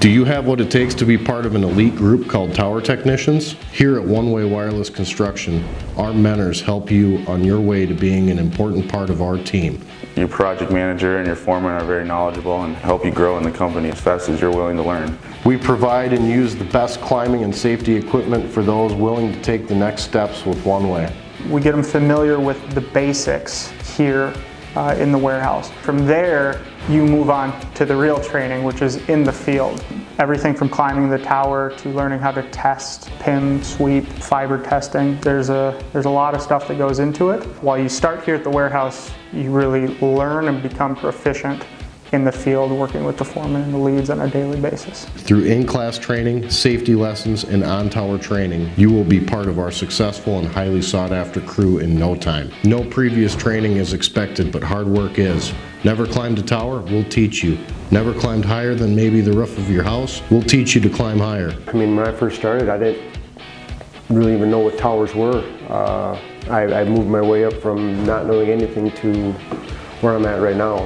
Do you have what it takes to be part of an elite group called Tower Technicians? Here at One Way Wireless Construction, our mentors help you on your way to being an important part of our team. Your project manager and your foreman are very knowledgeable and help you grow in the company as fast as you're willing to learn. We provide and use the best climbing and safety equipment for those willing to take the next steps with One Way. We get them familiar with the basics here in the warehouse. From there, you move on to the real training, which is in the field. Everything from climbing the tower to learning how to test, PIM, sweep, fiber testing. There's a lot of stuff that goes into it. While you start here at the warehouse, you really learn and become proficient in the field, working with the foreman and the leads on a daily basis. Through in-class training, safety lessons, and on-tower training, you will be part of our successful and highly sought-after crew in no time. No previous training is expected, but hard work is. Never climbed a tower? We'll teach you. Never climbed higher than maybe the roof of your house? We'll teach you to climb higher. I mean, when I first started, I didn't really even know what towers were. I moved my way up from not knowing anything to where I'm at right now,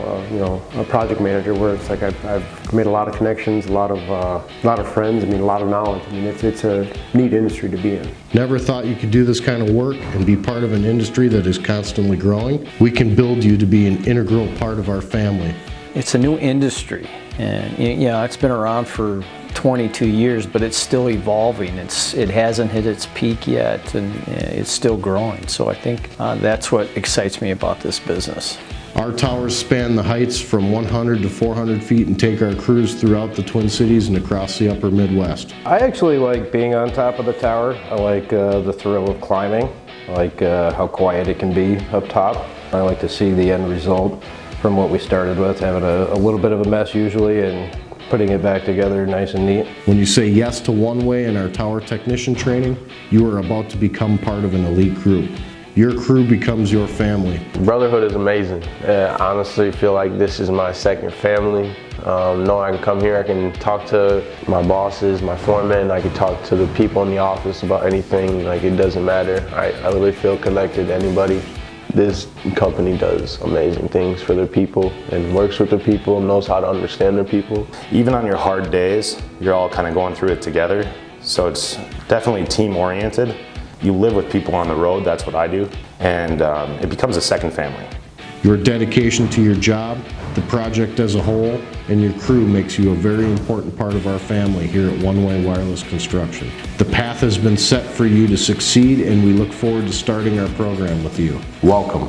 a project manager, where it's like I've made a lot of connections, a lot of friends, a lot of knowledge. It's a neat industry to be in. Never thought you could do this kind of work and be part of an industry that is constantly growing? We can build you to be an integral part of our family. It's a new industry, and it's been around for 22 years, but it's still evolving. It hasn't hit its peak yet, and it's still growing. So I think that's what excites me about this business. Our towers span the heights from 100 to 400 feet and take our crews throughout the Twin Cities and across the upper Midwest. I actually like being on top of the tower. I like the thrill of climbing. I like how quiet it can be up top. I like to see the end result from what we started with, having a little bit of a mess usually and putting it back together nice and neat. When you say yes to One Way and our tower technician training, you are about to become part of an elite group. Your crew becomes your family. Brotherhood is amazing. I honestly feel like this is my second family. Knowing I can come here, I can talk to my bosses, my foremen, I can talk to the people in the office about anything, like it doesn't matter. I really feel connected to anybody. This company does amazing things for their people and works with their people, knows how to understand their people. Even on your hard days, you're all kind of going through it together. So it's definitely team oriented. You live with people on the road, that's what I do, and it becomes a second family. Your dedication to your job, the project as a whole, and your crew makes you a very important part of our family here at One Way Wireless Construction. The path has been set for you to succeed, and we look forward to starting our program with you. Welcome.